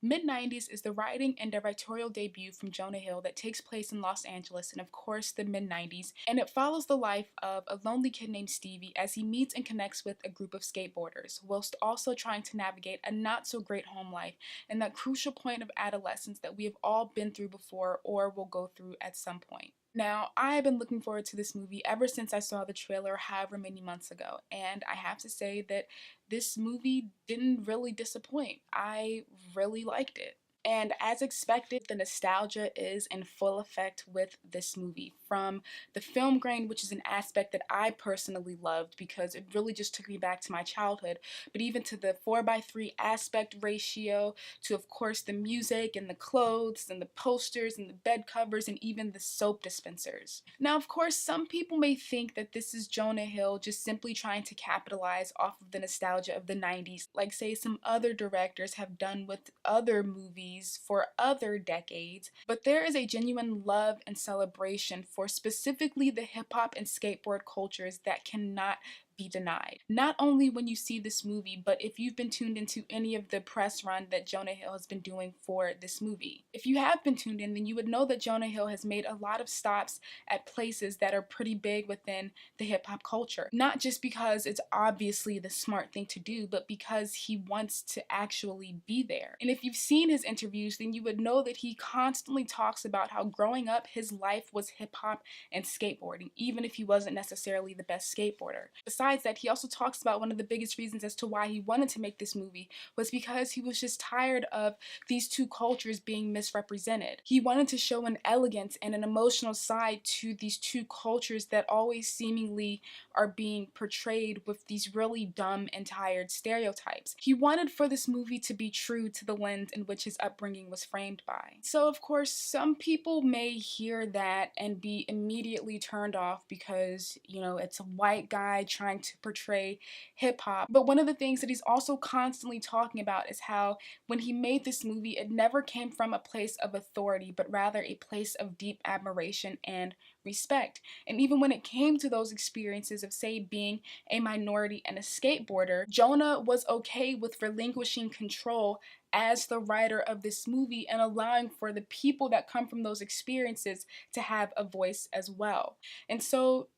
Mid90s is the writing and directorial debut from Jonah Hill that takes place in Los Angeles and, of course, the mid-90s, and it follows the life of a lonely kid named Stevie as he meets and connects with a group of skateboarders, whilst also trying to navigate a not-so-great home life and that crucial point of adolescence that we have all been through before or will go through at some point. Now, I have been looking forward to this movie ever since I saw the trailer however many months ago, and I have to say that this movie didn't really disappoint. I really liked it. And as expected, the nostalgia is in full effect with this movie. From the film grain, which is an aspect that I personally loved because it really just took me back to my childhood, but even to the 4:3 aspect ratio, to of course the music and the clothes and the posters and the bed covers and even the soap dispensers. Now, of course, some people may think that this is Jonah Hill just simply trying to capitalize off of the nostalgia of the 90s, like say some other directors have done with other movies for other decades, but there is a genuine love and celebration for specifically the hip hop and skateboard cultures that cannot be denied. Not only when you see this movie, but if you've been tuned into any of the press run that Jonah Hill has been doing for this movie. If you have been tuned in, then you would know that Jonah Hill has made a lot of stops at places that are pretty big within the hip hop culture. Not just because it's obviously the smart thing to do, but because he wants to actually be there. And if you've seen his interviews, then you would know that he constantly talks about how growing up, his life was hip hop and skateboarding, even if he wasn't necessarily the best skateboarder. Besides that, he also talks about one of the biggest reasons as to why he wanted to make this movie was because he was just tired of these two cultures being misrepresented. He wanted to show an elegance and an emotional side to these two cultures that always seemingly are being portrayed with these really dumb and tired stereotypes. He wanted for this movie to be true to the lens in which his upbringing was framed by. So, of course, some people may hear that and be immediately turned off because, it's a white guy trying to portray hip hop. But one of the things that he's also constantly talking about is how when he made this movie, it never came from a place of authority, but rather a place of deep admiration and respect. And even when it came to those experiences of, say, being a minority and a skateboarder, Jonah was okay with relinquishing control as the writer of this movie and allowing for the people that come from those experiences to have a voice as well. And so,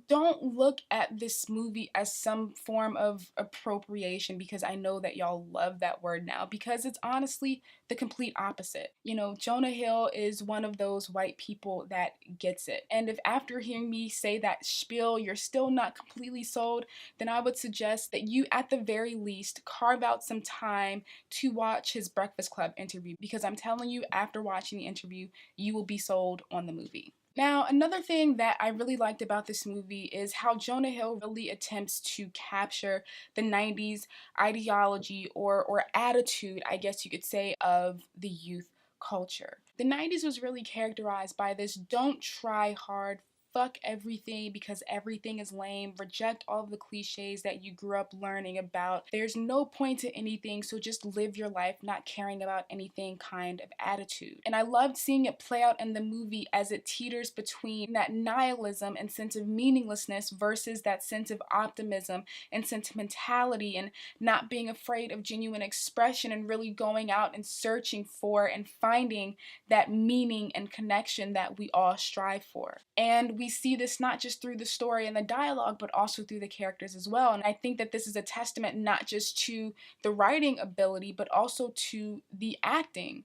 don't look at this movie as some form of appropriation, because I know that y'all love that word now, because it's honestly the complete opposite. Jonah Hill is one of those white people that gets it. And if after hearing me say that spiel, you're still not completely sold, then I would suggest that you at the very least carve out some time to watch his Breakfast Club interview, because I'm telling you, after watching the interview, you will be sold on the movie. Now, another thing that I really liked about this movie is how Jonah Hill really attempts to capture the 90s ideology or attitude, I guess you could say, of the youth culture. The 90s was really characterized by this don't try hard, fuck everything because everything is lame, reject all of the cliches that you grew up learning about. There's no point to anything, so just live your life not caring about anything kind of attitude. And I loved seeing it play out in the movie as it teeters between that nihilism and sense of meaninglessness versus that sense of optimism and sentimentality and not being afraid of genuine expression and really going out and searching for and finding that meaning and connection that we all strive for. And we see this not just through the story and the dialogue, but also through the characters as well. And I think that this is a testament not just to the writing ability, but also to the acting.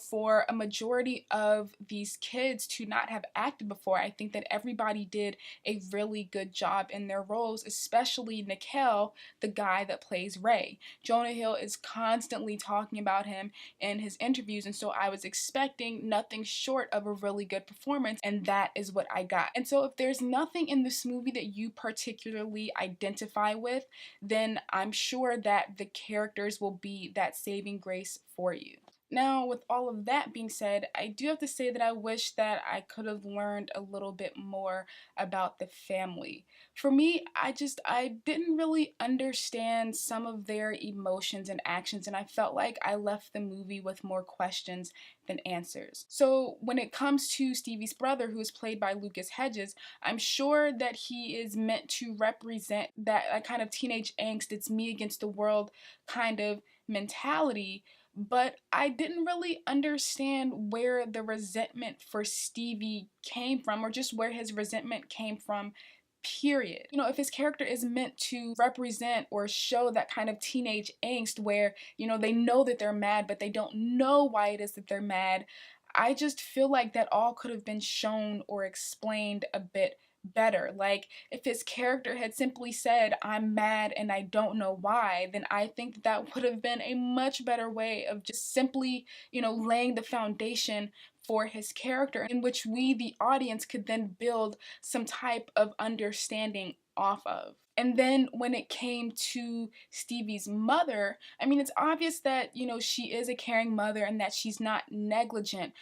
For a majority of these kids to not have acted before, I think that everybody did a really good job in their roles, especially Nikhil, the guy that plays Ray. Jonah Hill is constantly talking about him in his interviews, and so I was expecting nothing short of a really good performance, and that is what I got. And so if there's nothing in this movie that you particularly identify with, then I'm sure that the characters will be that saving grace for you. Now, with all of that being said, I do have to say that I wish that I could have learned a little bit more about the family. For me, I didn't really understand some of their emotions and actions, and I felt like I left the movie with more questions than answers. So when it comes to Stevie's brother, who is played by Lucas Hedges, I'm sure that he is meant to represent that kind of teenage angst, it's me against the world kind of mentality. but I didn't really understand where the resentment for Stevie came from, or just where his resentment came from, period. You know, if his character is meant to represent or show that kind of teenage angst where, you know, they know that they're mad, but they don't know why it is that they're mad, I just feel like that all could have been shown or explained a bit better. Like, if his character had simply said, I'm mad and I don't know why, then I think that that would have been a much better way of just simply, you know, laying the foundation for his character, in which we, the audience, could then build some type of understanding off of. And then when it came to Stevie's mother, I mean, it's obvious that, you know, she is a caring mother and that she's not negligent.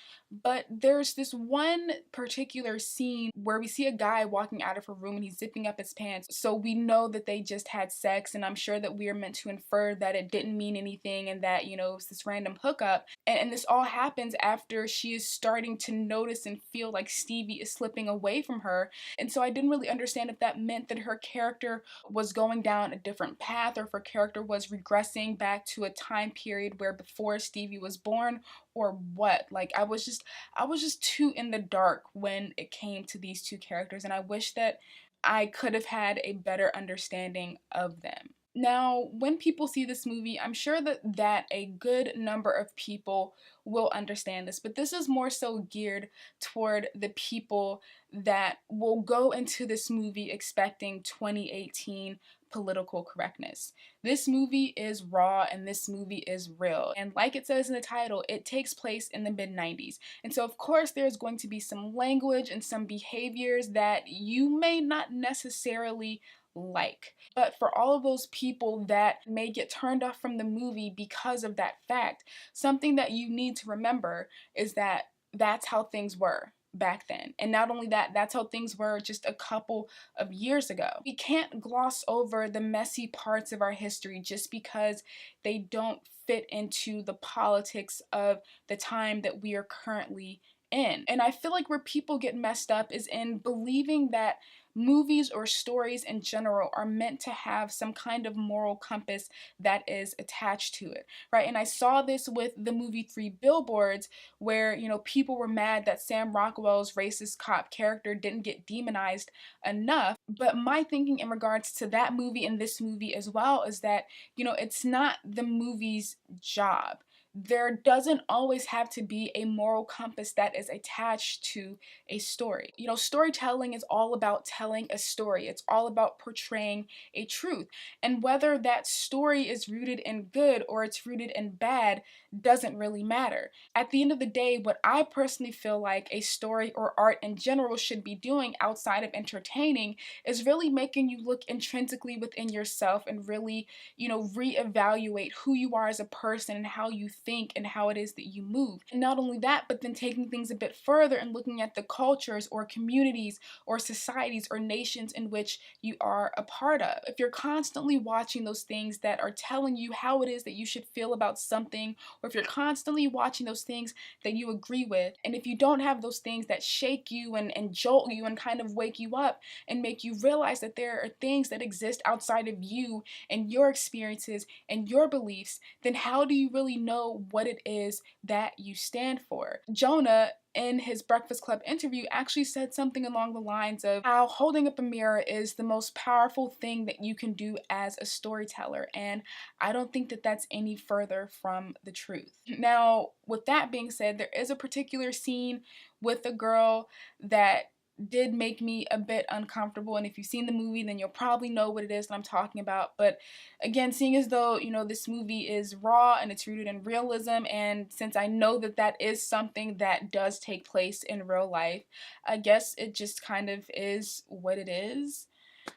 But there's this one particular scene where we see a guy walking out of her room and he's zipping up his pants. So we know that they just had sex, and I'm sure that we are meant to infer that it didn't mean anything and that, you know, it was this random hookup. And this all happens after she is starting to notice and feel like Stevie is slipping away from her. And so I didn't really understand if that meant that her character was going down a different path, or if her character was regressing back to a time period where before Stevie was born, or what. Like, I was just too in the dark when it came to these two characters, and I wish that I could have had a better understanding of them. Now, when people see this movie, I'm sure that a good number of people will understand this, but this is more so geared toward the people that will go into this movie expecting 2018 political correctness. This movie is raw and this movie is real. And like it says in the title, it takes place in the mid-90s. And so of course there's going to be some language and some behaviors that you may not necessarily like. But for all of those people that may get turned off from the movie because of that fact, something that you need to remember is that that's how things were back then. And not only that, that's how things were just a couple of years ago. We can't gloss over the messy parts of our history just because they don't fit into the politics of the time that we are currently in. And I feel like where people get messed up is in believing that movies or stories in general are meant to have some kind of moral compass that is attached to it, right? And I saw this with the movie Three Billboards, where, you know, people were mad that Sam Rockwell's racist cop character didn't get demonized enough. But my thinking in regards to that movie and this movie as well is that, you know, it's not the movie's job. There doesn't always have to be a moral compass that is attached to a story. You know, storytelling is all about telling a story. It's all about portraying a truth. And whether that story is rooted in good or it's rooted in bad doesn't really matter. At the end of the day, what I personally feel like a story or art in general should be doing outside of entertaining is really making you look intrinsically within yourself and really, you know, reevaluate who you are as a person and how you think and how it is that you move. And not only that, but then taking things a bit further and looking at the cultures or communities or societies or nations in which you are a part of. If you're constantly watching those things that are telling you how it is that you should feel about something, or if you're constantly watching those things that you agree with, and if you don't have those things that shake you and jolt you and kind of wake you up and make you realize that there are things that exist outside of you and your experiences and your beliefs, then how do you really know what it is that you stand for? Jonah, in his Breakfast Club interview, actually said something along the lines of how holding up a mirror is the most powerful thing that you can do as a storyteller, and I don't think that that's any further from the truth. Now, with that being said, there is a particular scene with a girl that did make me a bit uncomfortable, and if you've seen the movie then you'll probably know what it is that I'm talking about. But again, seeing as though, you know, this movie is raw and it's rooted in realism, and since I know that that is something that does take place in real life, I guess it just kind of is what it is.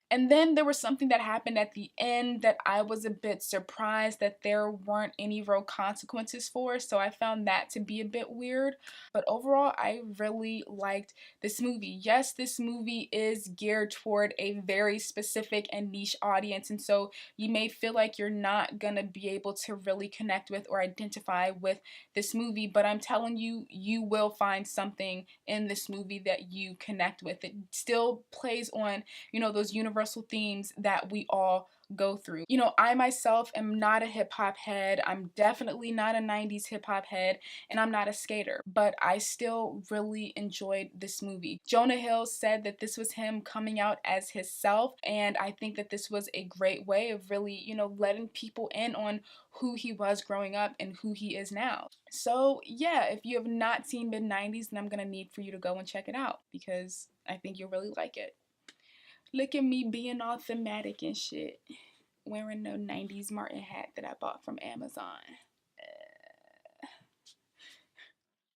And then there was something that happened at the end that I was a bit surprised that there weren't any real consequences for, so I found that to be a bit weird. But overall, I really liked this movie. Yes, this movie is geared toward a very specific and niche audience, and so you may feel like you're not gonna be able to really connect with or identify with this movie, but I'm telling you, you will find something in this movie that you connect with. It still plays on, you know, those universal themes that we all go through. You know, I myself am not a hip hop head. I'm definitely not a 90s hip hop head, and I'm not a skater, but I still really enjoyed this movie. Jonah Hill said that this was him coming out as himself, and I think that this was a great way of really, you know, letting people in on who he was growing up and who he is now. So yeah, if you have not seen mid-90s, then I'm gonna need for you to go and check it out because I think you'll really like it. Look at me being all thematic and shit, wearing the 90s Martin hat that I bought from Amazon.